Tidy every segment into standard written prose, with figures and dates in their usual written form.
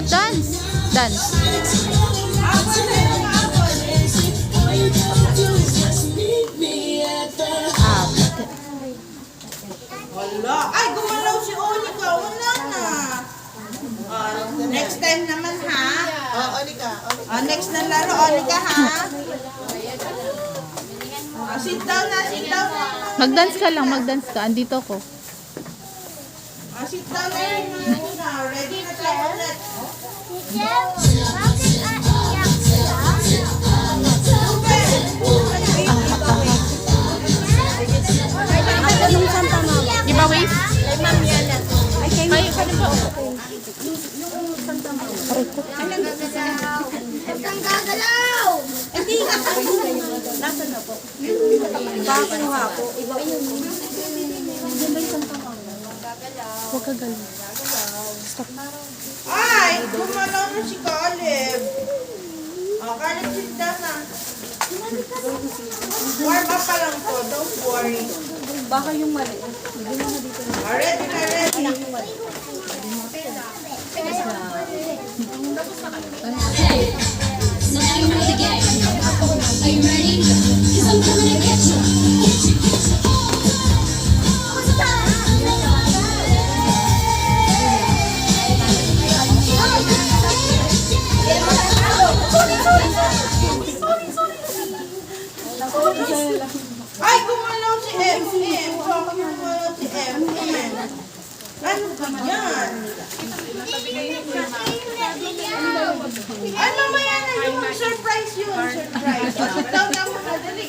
What dance? Dance. Wala. Ay, gumalaw si Onika. Wala na. Next time naman, ha? Onika. Next na laro, Onika, ha? Sit down na, sit down na. Mag-dance ka lang, mag-dance ka. Andito ko. Sit down na yun muna. Ready na tayo ulit. Di ba, wave? Kay Ma'am Yana. Ay, kay Ma'am. Ang gagalaw! Hindi nga. Nasaan na po? Bakuha po. Iba yun. Huwag ka galing. Ay, gumalaw na si Caleb. Caleb, sit down na. Warm up pa lang to. Don't worry. Baka yung mali. Hindi mo na dito. Ready na, ready. So now you're ready to get. Are you ready? 'Cause I'm coming to get you. Get you, get you. Ay, gumalaw si MM. Bakit gumalaw si MM? Ano ba yan? Ay, mamaya na yung surprise yun. Surprise. Sit down na muna. Dali.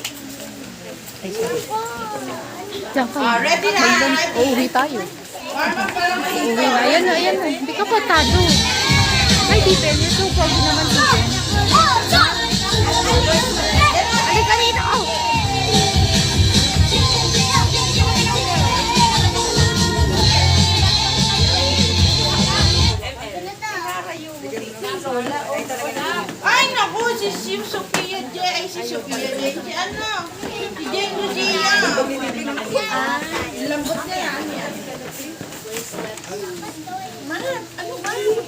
Diyan ka. Ready na. Uuwi tayo. Warm up pa lang. Uuwi na. Ayan na, ayan na. Hindi ka patado. Ay, Dipen. You're so proud naman, Dipen. Halika rito. Ay, naku. Si Sophia J. Ay, si Sophia J. Si ano? Si Jen Lucia. Lambot na yan.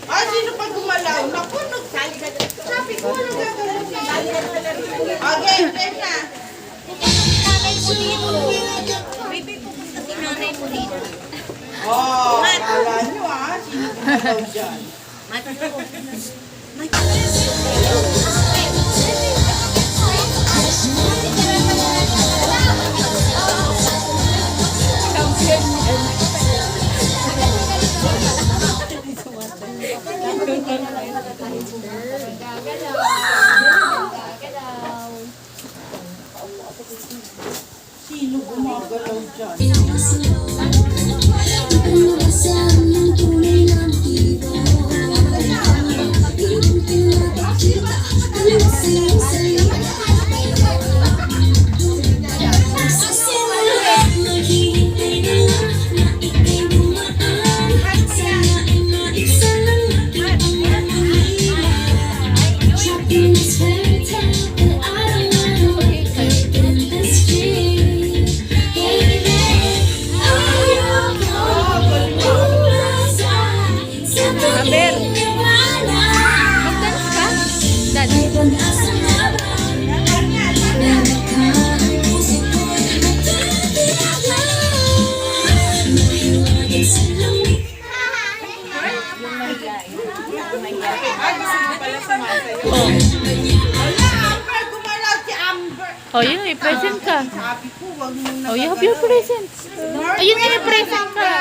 Ay, sino pa gumalaw? Naku, sabi ko, ano gagawin? Okay, game na. Oh, kala nyo sino gumalaw dyan? Sino gumagalaw dyan? Oh, yun, may present ka. Sabi ko, wag mo na. Oh, you have your presents. Ayun, may present ka.